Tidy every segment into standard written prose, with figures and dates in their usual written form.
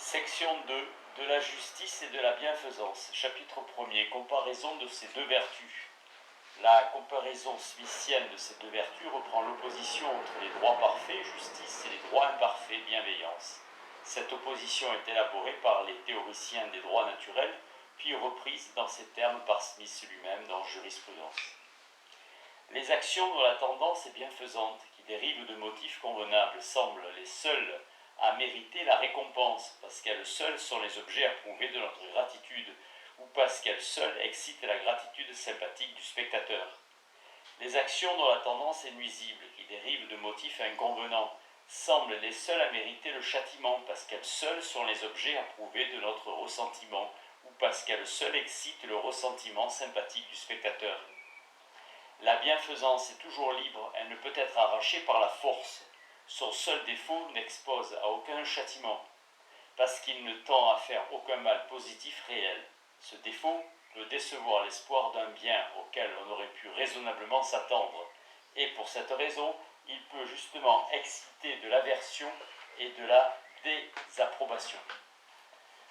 Section 2 de la justice et de la bienfaisance. Chapitre 1er. Comparaison de ces deux vertus. La comparaison smithsienne de ces deux vertus reprend l'opposition entre les droits parfaits, justice, et les droits imparfaits, bienveillance. Cette opposition est élaborée par les théoriciens des droits naturels, puis reprise dans ces termes par Smith lui-même dans Jurisprudence. Les actions dont la tendance est bienfaisante, qui dérivent de motifs convenables, semblent les seules à mériter la récompense, parce qu'elles seules sont les objets approuvés de notre gratitude, ou parce qu'elles seules excitent la gratitude sympathique du spectateur. Les actions dont la tendance est nuisible, qui dérivent de motifs inconvenants, semblent les seules à mériter le châtiment, parce qu'elles seules sont les objets approuvés de notre ressentiment, ou parce qu'elles seules excitent le ressentiment sympathique du spectateur. La bienfaisance est toujours libre, elle ne peut être arrachée par la force. Son seul défaut n'expose à aucun châtiment, parce qu'il ne tend à faire aucun mal positif réel. Ce défaut peut décevoir l'espoir d'un bien auquel on aurait pu raisonnablement s'attendre, et pour cette raison, il peut justement exciter de l'aversion et de la désapprobation.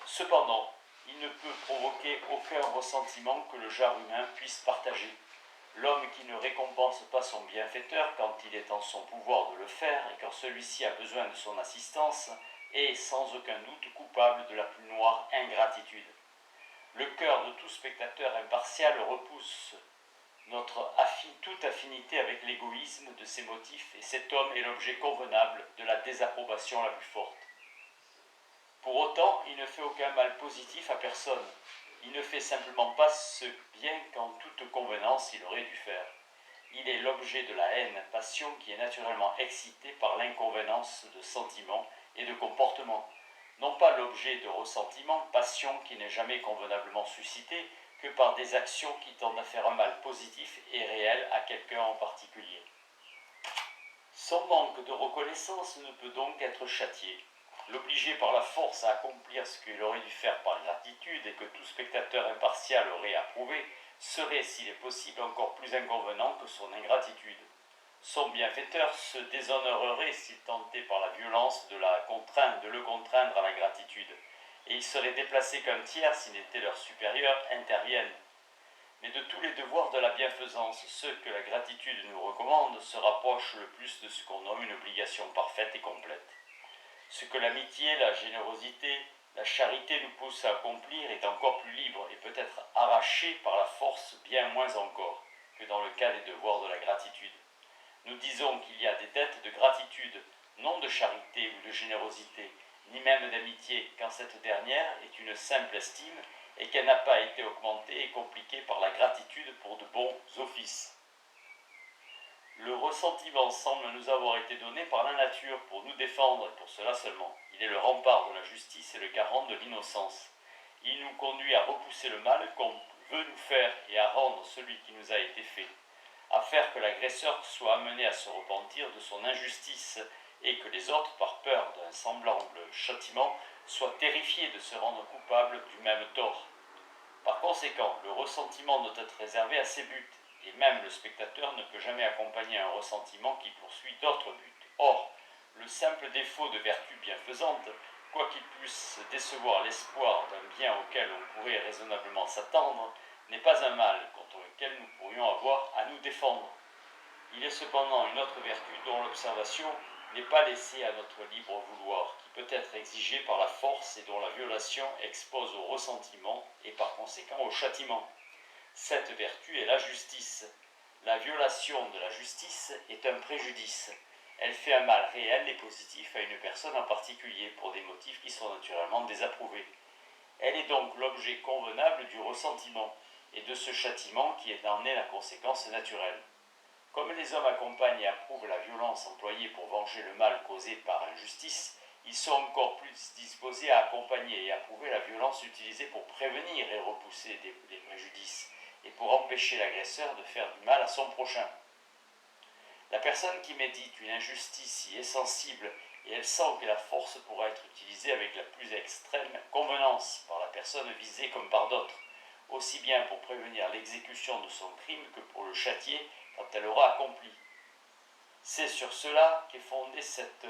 Cependant, il ne peut provoquer aucun ressentiment que le genre humain puisse partager. L'homme qui ne récompense pas son bienfaiteur quand il est en son pouvoir de le faire et quand celui-ci a besoin de son assistance est sans aucun doute coupable de la plus noire ingratitude. Le cœur de tout spectateur impartial repousse toute affinité avec l'égoïsme de ses motifs, et cet homme est l'objet convenable de la désapprobation la plus forte. Pour autant, il ne fait aucun mal positif à personne. Il ne fait simplement pas ce bien qu'en toute convenance il aurait dû faire. Il est l'objet de la haine, passion qui est naturellement excitée par l'inconvenance de sentiments et de comportements. Non pas l'objet de ressentiment, passion qui n'est jamais convenablement suscitée que par des actions qui tendent à faire un mal positif et réel à quelqu'un en particulier. Son manque de reconnaissance ne peut donc être châtié. L'obliger par la force à accomplir ce qu'il aurait dû faire par gratitude et que tout spectateur impartial aurait approuvé serait, s'il est possible, encore plus inconvenant que son ingratitude. Son bienfaiteur se déshonorerait s'il tentait par la violence de le contraindre à la gratitude, et il serait déplacé qu'un tiers, s'il n'était leur supérieur, intervienne. Mais de tous les devoirs de la bienfaisance, ceux que la gratitude nous recommande se rapprochent le plus de ce qu'on nomme une obligation parfaite et complète. Ce que l'amitié, la générosité, la charité nous poussent à accomplir est encore plus libre et peut être arraché par la force bien moins encore que dans le cas des devoirs de la gratitude. Nous disons qu'il y a des dettes de gratitude, non de charité ou de générosité, ni même d'amitié, quand cette dernière est une simple estime et qu'elle n'a pas été augmentée et compliquée par la gratitude pour de bons offices. Le ressentiment semble nous avoir été donné par la nature pour nous défendre, et pour cela seulement. Il est le rempart de la justice et le garant de l'innocence. Il nous conduit à repousser le mal qu'on veut nous faire et à rendre celui qui nous a été fait, à faire que l'agresseur soit amené à se repentir de son injustice et que les autres, par peur d'un semblable châtiment, soient terrifiés de se rendre coupables du même tort. Par conséquent, le ressentiment doit être réservé à ses buts, et même le spectateur ne peut jamais accompagner un ressentiment qui poursuit d'autres buts. Or, le simple défaut de vertu bienfaisante, quoiqu'il puisse décevoir l'espoir d'un bien auquel on pourrait raisonnablement s'attendre, n'est pas un mal contre lequel nous pourrions avoir à nous défendre. Il est cependant une autre vertu dont l'observation n'est pas laissée à notre libre vouloir, qui peut être exigée par la force et dont la violation expose au ressentiment et par conséquent au châtiment. Cette vertu est la justice. La violation de la justice est un préjudice. Elle fait un mal réel et positif à une personne en particulier pour des motifs qui sont naturellement désapprouvés. Elle est donc l'objet convenable du ressentiment et de ce châtiment qui en est la conséquence naturelle. Comme les hommes accompagnent et approuvent la violence employée pour venger le mal causé par injustice, ils sont encore plus disposés à accompagner et approuver la violence utilisée pour prévenir et repousser des préjudices et pour empêcher l'agresseur de faire du mal à son prochain. La personne qui médite une injustice y est sensible et elle sent que la force pourra être utilisée avec la plus extrême convenance par la personne visée comme par d'autres, aussi bien pour prévenir l'exécution de son crime que pour le châtier quand elle aura accompli. C'est sur cela qu'est fondée cette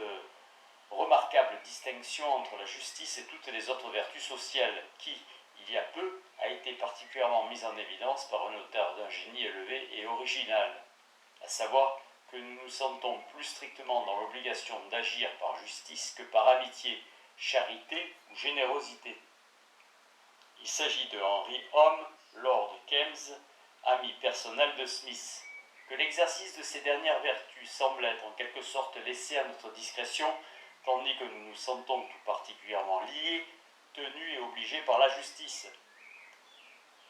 remarquable distinction entre la justice et toutes les autres vertus sociales qui, il y a peu, a été particulièrement mise en évidence par un auteur d'un génie élevé et original, à savoir que nous nous sentons plus strictement dans l'obligation d'agir par justice que par amitié, charité ou générosité. Il s'agit de Henry Home, Lord Keynes, ami personnel de Smith. Que l'exercice de ces dernières vertus semble être en quelque sorte laissé à notre discrétion, tandis que nous nous sentons tout particulièrement liés, tenus et obligés par la justice.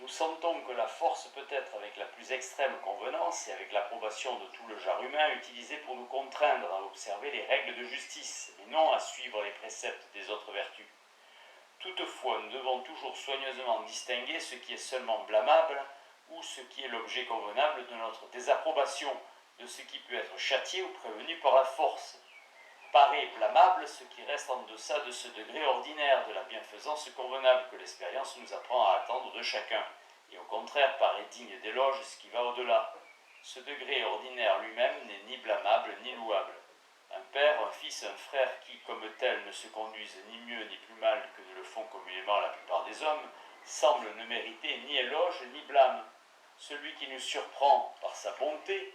Nous sentons que la force peut être avec la plus extrême convenance et avec l'approbation de tout le genre humain utilisée pour nous contraindre à observer les règles de justice, mais non à suivre les préceptes des autres vertus. Toutefois, nous devons toujours soigneusement distinguer ce qui est seulement blâmable ou ce qui est l'objet convenable de notre désapprobation, de ce qui peut être châtié ou prévenu par la force. Paraît blâmable ce qui reste en deçà de ce degré ordinaire de la bienfaisance convenable que l'expérience nous apprend à attendre de chacun, et au contraire paraît digne d'éloge ce qui va au-delà. Ce degré ordinaire lui-même n'est ni blâmable ni louable. Un père, un fils, un frère qui, comme tel, ne se conduisent ni mieux ni plus mal que ne le font communément la plupart des hommes, semble ne mériter ni éloge ni blâme. Celui qui nous surprend par sa bonté,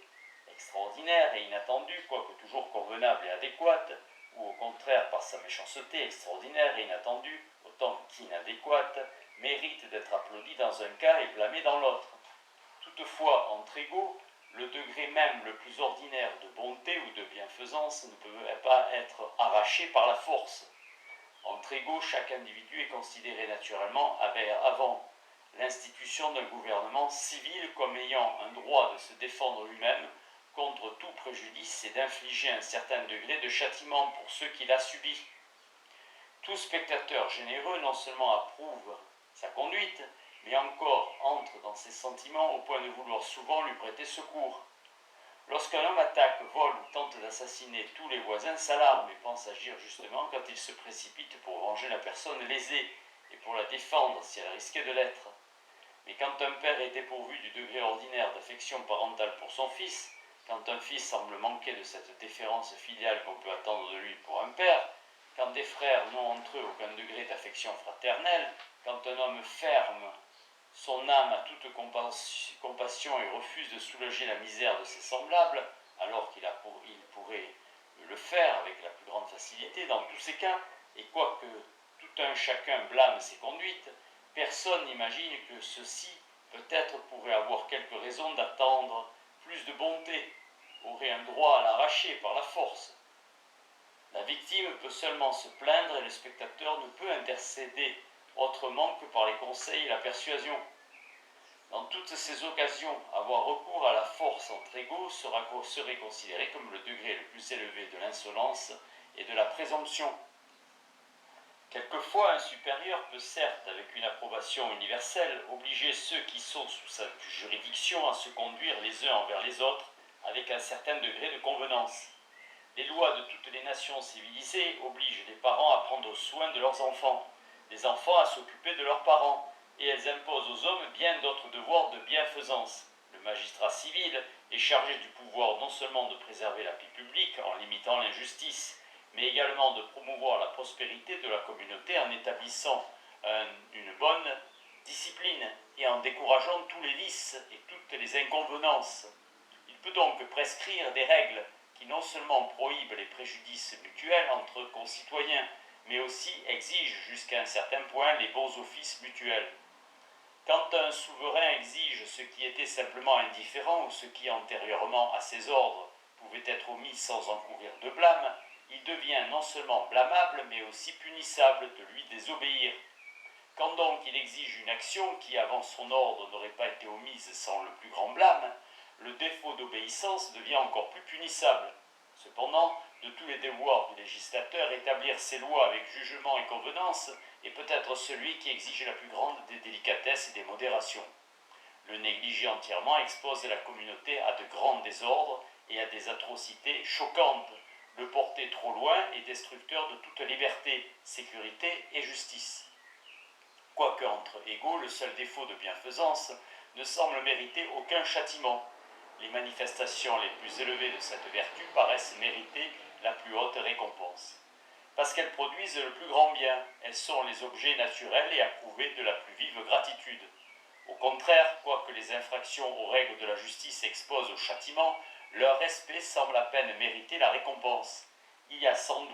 extraordinaire et inattendue, quoique toujours convenable et adéquate, ou au contraire par sa méchanceté extraordinaire et inattendue, autant qu'inadéquate, mérite d'être applaudi dans un cas et blâmé dans l'autre. Toutefois, entre égaux, le degré même le plus ordinaire de bonté ou de bienfaisance ne peut pas être arraché par la force. Entre égaux, chaque individu est considéré naturellement avant l'institution d'un gouvernement civil comme ayant un droit de se défendre lui-même contre tout préjudice et d'infliger un certain degré de châtiment pour ceux qu'il a subis. Tout spectateur généreux non seulement approuve sa conduite, mais encore entre dans ses sentiments au point de vouloir souvent lui prêter secours. Lorsqu'un homme attaque, vole ou tente d'assassiner, tous les voisins s'alarment et pensent agir justement quand il se précipite pour venger la personne lésée et pour la défendre si elle risquait de l'être. Mais quand un père est dépourvu du degré ordinaire d'affection parentale pour son fils, quand un fils semble manquer de cette déférence filiale qu'on peut attendre de lui pour un père, quand des frères n'ont entre eux aucun degré d'affection fraternelle, quand un homme ferme son âme à toute compassion et refuse de soulager la misère de ses semblables, alors qu'il pourrait le faire avec la plus grande facilité dans tous ces cas, et quoique tout un chacun blâme ses conduites, personne n'imagine que ceci peut-être pourrait avoir quelque raison d'attendre plus de bonté, aurait un droit à l'arracher par la force. La victime peut seulement se plaindre et le spectateur ne peut intercéder autrement que par les conseils et la persuasion. Dans toutes ces occasions, avoir recours à la force entre égaux serait considéré comme le degré le plus élevé de l'insolence et de la présomption. Quelquefois, un supérieur peut certes, avec une approbation universelle, obliger ceux qui sont sous sa juridiction à se conduire les uns envers les autres avec un certain degré de convenance. Les lois de toutes les nations civilisées obligent les parents à prendre soin de leurs enfants, les enfants à s'occuper de leurs parents, et elles imposent aux hommes bien d'autres devoirs de bienfaisance. Le magistrat civil est chargé du pouvoir non seulement de préserver la paix publique en limitant l'injustice, mais également de promouvoir la prospérité de la communauté en établissant une bonne discipline et en décourageant tous les vices et toutes les inconvenances. Il peut donc prescrire des règles qui non seulement prohibent les préjudices mutuels entre concitoyens, mais aussi exigent jusqu'à un certain point les bons offices mutuels. Quand un souverain exige ce qui était simplement indifférent ou ce qui antérieurement à ses ordres pouvait être omis sans encourir de blâme, il devient non seulement blâmable mais aussi punissable de lui désobéir. Quand donc il exige une action qui avant son ordre n'aurait pas été omise sans le plus grand blâme, le défaut d'obéissance devient encore plus punissable. Cependant, de tous les devoirs du législateur, établir ses lois avec jugement et convenance est peut-être celui qui exige la plus grande des délicatesses et des modérations. Le négliger entièrement expose la communauté à de grands désordres et à des atrocités choquantes. Le porter trop loin est destructeur de toute liberté, sécurité et justice. Quoique entre égaux, le seul défaut de bienfaisance ne semble mériter aucun châtiment. Les manifestations les plus élevées de cette vertu paraissent mériter la plus haute récompense. parce qu'elles produisent le plus grand bien. Elles sont les objets naturels et approuvés de la plus vive gratitude. Au contraire, quoique les infractions aux règles de la justice exposent au châtiment, leur respect semble à peine mériter la récompense. Il y a sans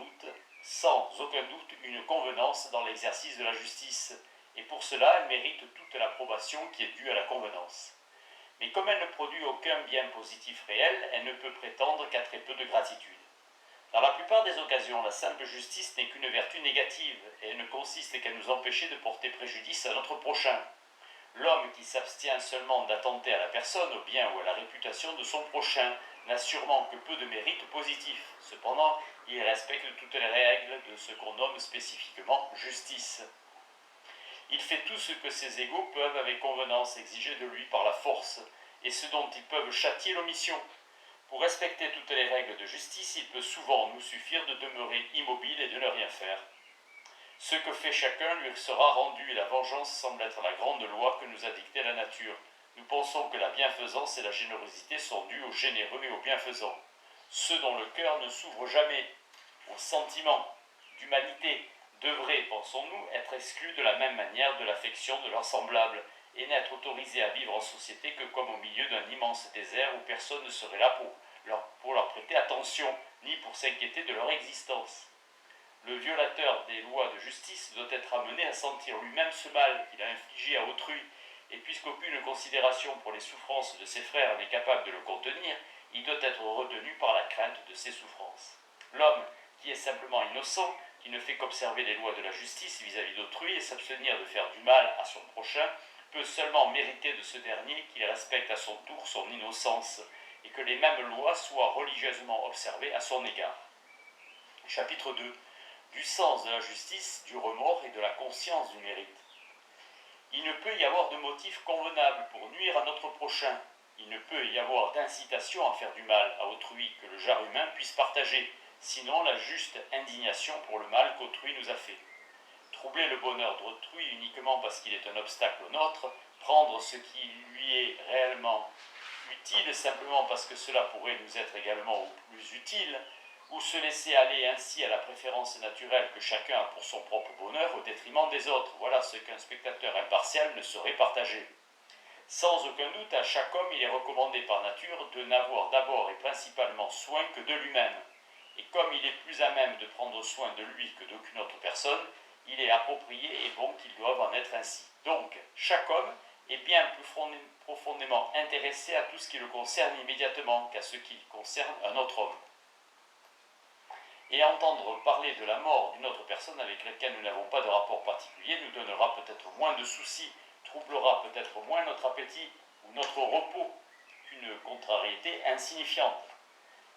aucun doute, une convenance dans l'exercice de la justice, et pour cela elle mérite toute l'approbation qui est due à la convenance. Mais comme elle ne produit aucun bien positif réel, elle ne peut prétendre qu'à très peu de gratitude. Dans la plupart des occasions, la simple justice n'est qu'une vertu négative, et elle ne consiste qu'à nous empêcher de porter préjudice à notre prochain. L'homme qui s'abstient seulement d'attenter à la personne, au bien ou à la réputation de son prochain, n'a sûrement que peu de mérite positif. Cependant, il respecte toutes les règles de ce qu'on nomme spécifiquement justice. Il fait tout ce que ses égaux peuvent avec convenance exiger de lui par la force, et ce dont ils peuvent châtier l'omission. Pour respecter toutes les règles de justice, il peut souvent nous suffire de demeurer immobile et de ne rien faire. Ce que fait chacun lui sera rendu, et la vengeance semble être la grande loi que nous a dictée la nature. Nous pensons que la bienfaisance et la générosité sont dues aux généreux et aux bienfaisants. Ceux dont le cœur ne s'ouvre jamais aux sentiments d'humanité devraient, pensons-nous, être exclus de la même manière de l'affection de leurs semblables, et n'être autorisés à vivre en société que comme au milieu d'un immense désert où personne ne serait là pour leur prêter attention, ni pour s'inquiéter de leur existence. Le violateur des lois de justice doit être amené à sentir lui-même ce mal qu'il a infligé à autrui, et puisqu'aucune considération pour les souffrances de ses frères n'est capable de le contenir, il doit être retenu par la crainte de ses souffrances. L'homme, qui est simplement innocent, qui ne fait qu'observer les lois de la justice vis-à-vis d'autrui et s'abstenir de faire du mal à son prochain, peut seulement mériter de ce dernier qu'il respecte à son tour son innocence, et que les mêmes lois soient religieusement observées à son égard. Chapitre 2. Du sens de la justice, du remords et de la conscience du mérite. Il ne peut y avoir de motif convenable pour nuire à notre prochain. Il ne peut y avoir d'incitation à faire du mal à autrui que le genre humain puisse partager, sinon la juste indignation pour le mal qu'autrui nous a fait. Troubler le bonheur d'autrui uniquement parce qu'il est un obstacle au nôtre, prendre ce qui lui est réellement utile simplement parce que cela pourrait nous être également plus utile, ou se laisser aller ainsi à la préférence naturelle que chacun a pour son propre bonheur au détriment des autres. Voilà ce qu'un spectateur impartial ne saurait partager. Sans aucun doute, à chaque homme, il est recommandé par nature de n'avoir d'abord et principalement soin que de lui-même. Et comme il est plus à même de prendre soin de lui que d'aucune autre personne, il est approprié et bon qu'il doive en être ainsi. Donc, chaque homme est bien plus profondément intéressé à tout ce qui le concerne immédiatement qu'à ce qui concerne un autre homme. Et entendre parler de la mort d'une autre personne avec laquelle nous n'avons pas de rapport particulier nous donnera peut-être moins de soucis, troublera peut-être moins notre appétit ou notre repos qu'une contrariété insignifiante.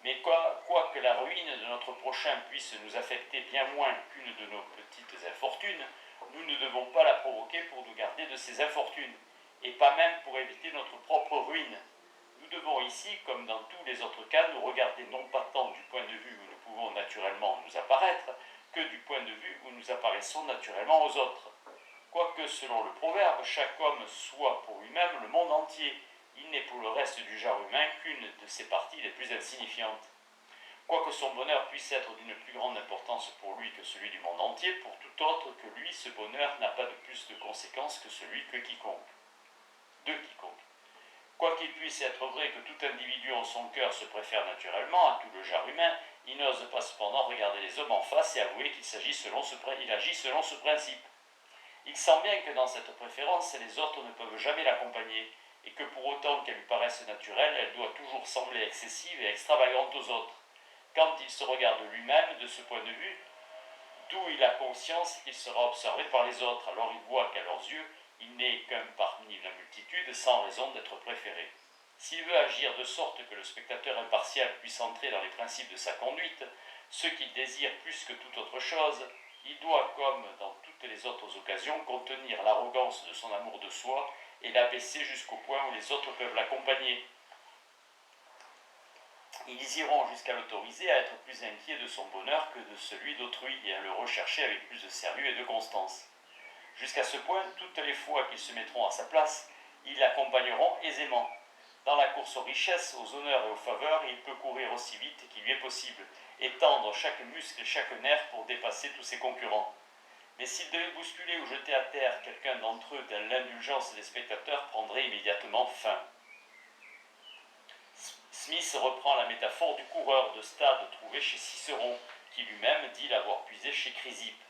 Mais quoique la ruine de notre prochain puisse nous affecter bien moins qu'une de nos petites infortunes, nous ne devons pas la provoquer pour nous garder de ces infortunes, et pas même pour éviter notre propre ruine. Nous devons ici, comme dans tous les autres cas, nous regarder non pas tant du point de vue où nous pouvons naturellement nous apparaître, que du point de vue où nous apparaissons naturellement aux autres. Quoique, selon le proverbe, chaque homme soit pour lui-même le monde entier, il n'est pour le reste du genre humain qu'une de ses parties les plus insignifiantes. Quoique son bonheur puisse être d'une plus grande importance pour lui que celui du monde entier, pour tout autre que lui, ce bonheur n'a pas de plus de conséquences que celui de quiconque. Quoiqu'il puisse être vrai que tout individu en son cœur se préfère naturellement à tout le genre humain, il n'ose pas cependant regarder les hommes en face et avouer qu'il agit selon ce principe. Il sent bien que dans cette préférence, les autres ne peuvent jamais l'accompagner, et que pour autant qu'elle lui paraisse naturelle, elle doit toujours sembler excessive et extravagante aux autres. Quand il se regarde lui-même de ce point de vue, d'où il a conscience qu'il sera observé par les autres, alors il voit qu'à leurs yeux, il n'est qu'un parmi la multitude sans raison d'être préféré. S'il veut agir de sorte que le spectateur impartial puisse entrer dans les principes de sa conduite, ce qu'il désire plus que toute autre chose, il doit, comme dans toutes les autres occasions, contenir l'arrogance de son amour de soi et l'abaisser jusqu'au point où les autres peuvent l'accompagner. Ils iront jusqu'à l'autoriser à être plus inquiet de son bonheur que de celui d'autrui et à le rechercher avec plus de sérieux et de constance. Jusqu'à ce point, toutes les fois qu'ils se mettront à sa place, ils l'accompagneront aisément. Dans la course aux richesses, aux honneurs et aux faveurs, il peut courir aussi vite qu'il lui est possible, et tendre chaque muscle et chaque nerf pour dépasser tous ses concurrents. Mais s'il devait bousculer ou jeter à terre quelqu'un d'entre eux, l'indulgence des spectateurs prendrait immédiatement fin. Smith reprend la métaphore du coureur de stade trouvé chez Cicéron, qui lui-même dit l'avoir puisé chez Chrysippe.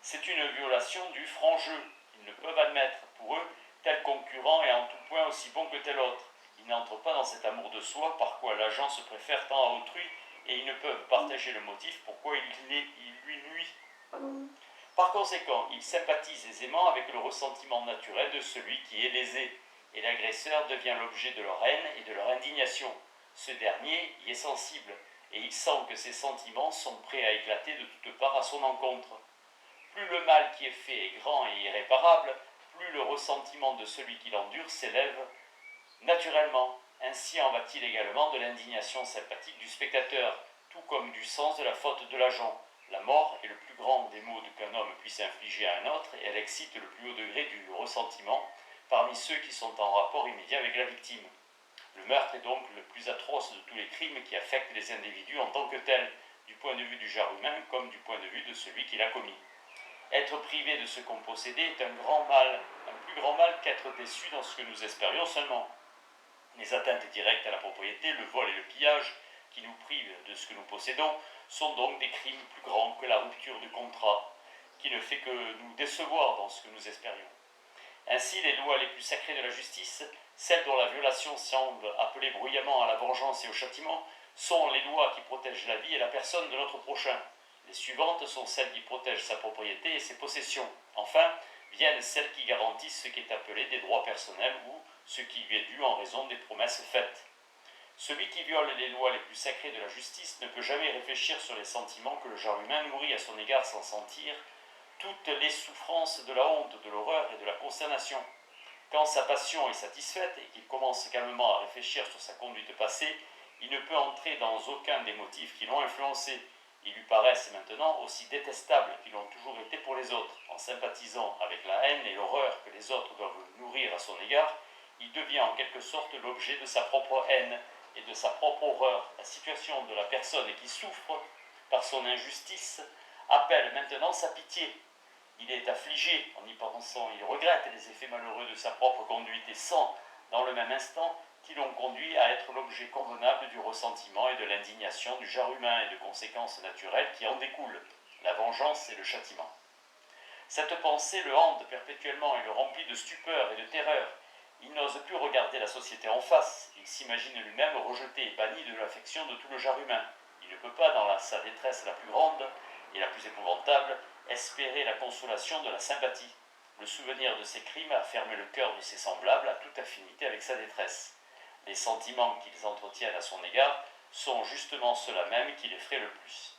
C'est une violation du franc jeu. Ils ne peuvent admettre, pour eux, tel concurrent est en tout point aussi bon que tel autre. Ils n'entrent pas dans cet amour de soi par quoi l'agent se préfère tant à autrui, et ils ne peuvent partager le motif pourquoi il lui nuit. Par conséquent, ils sympathisent aisément avec le ressentiment naturel de celui qui est lésé, et l'agresseur devient l'objet de leur haine et de leur indignation. Ce dernier y est sensible, et il sent que ses sentiments sont prêts à éclater de toutes parts à son encontre. Plus le mal qui est fait est grand et irréparable, plus le ressentiment de celui qui l'endure s'élève naturellement. Ainsi en va-t-il également de l'indignation sympathique du spectateur, tout comme du sens de la faute de l'agent. La mort est le plus grand des maux qu'un homme puisse infliger à un autre, et elle excite le plus haut degré du ressentiment parmi ceux qui sont en rapport immédiat avec la victime. Le meurtre est donc le plus atroce de tous les crimes qui affectent les individus en tant que tels, du point de vue du genre humain comme du point de vue de celui qui l'a commis. Être privé de ce qu'on possédait est un grand mal, un plus grand mal qu'être déçu dans ce que nous espérions seulement. Les atteintes directes à la propriété, le vol et le pillage, qui nous privent de ce que nous possédons, sont donc des crimes plus grands que la rupture du contrat, qui ne fait que nous décevoir dans ce que nous espérions. Ainsi, les lois les plus sacrées de la justice, celles dont la violation semble appeler bruyamment à la vengeance et au châtiment, sont les lois qui protègent la vie et la personne de notre prochain. Les suivantes sont celles qui protègent sa propriété et ses possessions. Enfin, viennent celles qui garantissent ce qui est appelé des droits personnels ou ce qui lui est dû en raison des promesses faites. Celui qui viole les lois les plus sacrées de la justice ne peut jamais réfléchir sur les sentiments que le genre humain nourrit à son égard sans sentir toutes les souffrances de la honte, de l'horreur et de la consternation. Quand sa passion est satisfaite et qu'il commence calmement à réfléchir sur sa conduite passée, il ne peut entrer dans aucun des motifs qui l'ont influencé. Ils lui paraissent maintenant aussi détestables qu'ils l'ont toujours été pour les autres. En sympathisant avec la haine et l'horreur que les autres doivent nourrir à son égard, il devient en quelque sorte l'objet de sa propre haine et de sa propre horreur. La situation de la personne qui souffre par son injustice appelle maintenant sa pitié. Il est affligé en y pensant, il regrette les effets malheureux de sa propre conduite et sent, dans le même instant, qui l'ont conduit à être l'objet convenable du ressentiment et de l'indignation du genre humain et de conséquences naturelles qui en découlent, la vengeance et le châtiment. Cette pensée le hante perpétuellement et le remplit de stupeur et de terreur. Il n'ose plus regarder la société en face, il s'imagine lui-même rejeté et banni de l'affection de tout le genre humain. Il ne peut pas, dans sa détresse la plus grande et la plus épouvantable, espérer la consolation de la sympathie. Le souvenir de ses crimes a fermé le cœur de ses semblables à toute affinité avec sa détresse. Les sentiments qu'ils entretiennent à son égard sont justement ceux-là même qui l'effraient le plus.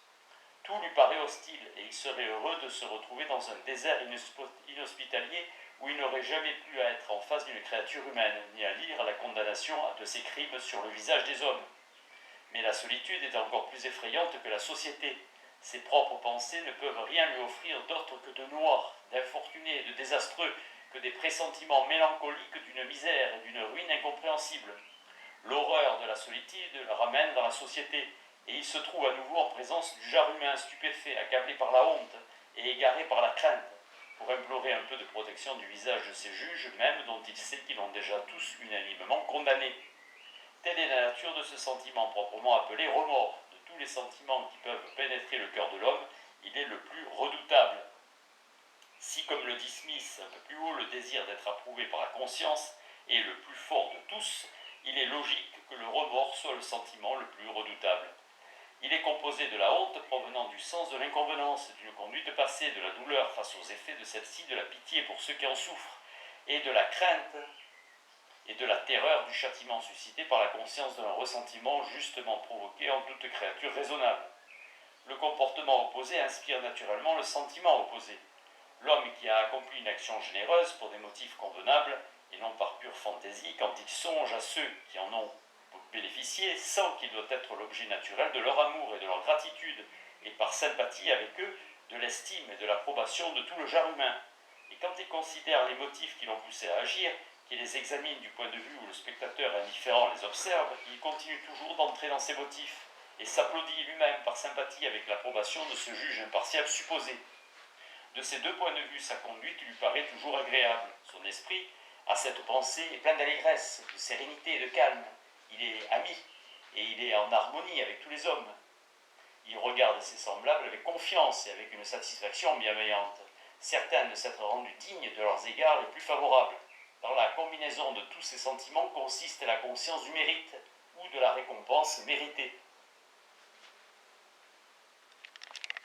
Tout lui paraît hostile et il serait heureux de se retrouver dans un désert inhospitalier où il n'aurait jamais pu être en face d'une créature humaine, ni à lire la condamnation de ses crimes sur le visage des hommes. Mais la solitude est encore plus effrayante que la société. Ses propres pensées ne peuvent rien lui offrir d'autre que de noir, d'infortuné et de désastreux, que des pressentiments mélancoliques d'une misère et d'une ruine incompréhensible. L'horreur de la solitude le ramène dans la société, et il se trouve à nouveau en présence du genre humain stupéfait, accablé par la honte et égaré par la crainte, pour implorer un peu de protection du visage de ces juges, même dont il sait qu'ils l'ont déjà tous unanimement condamné. Telle est la nature de ce sentiment proprement appelé remords. De tous les sentiments qui peuvent pénétrer le cœur de l'homme, il est le plus redoutable. Si, comme le dit Smith un peu plus haut, le désir d'être approuvé par la conscience est le plus fort de tous, il est logique que le remords soit le sentiment le plus redoutable. Il est composé de la honte provenant du sens de l'inconvenance, d'une conduite passée, de la douleur face aux effets de celle-ci, de la pitié pour ceux qui en souffrent, et de la crainte et de la terreur du châtiment suscité par la conscience d'un ressentiment justement provoqué en toute créature raisonnable. Le comportement opposé inspire naturellement le sentiment opposé. L'homme qui a accompli une action généreuse pour des motifs convenables, et non par pure fantaisie, quand il songe à ceux qui en ont bénéficié, sent qu'il doit être l'objet naturel de leur amour et de leur gratitude, et par sympathie avec eux, de l'estime et de l'approbation de tout le genre humain. Et quand il considère les motifs qui l'ont poussé à agir, qui les examine du point de vue où le spectateur indifférent les observe, il continue toujours d'entrer dans ses motifs et s'applaudit lui-même par sympathie avec l'approbation de ce juge impartial supposé. De ces deux points de vue, sa conduite lui paraît toujours agréable. Son esprit, à cette pensée, est plein d'allégresse, de sérénité et de calme. Il est ami et il est en harmonie avec tous les hommes. Il regarde ses semblables avec confiance et avec une satisfaction bienveillante, certain de s'être rendu digne de leurs égards les plus favorables. Dans la combinaison de tous ces sentiments consiste la conscience du mérite ou de la récompense méritée.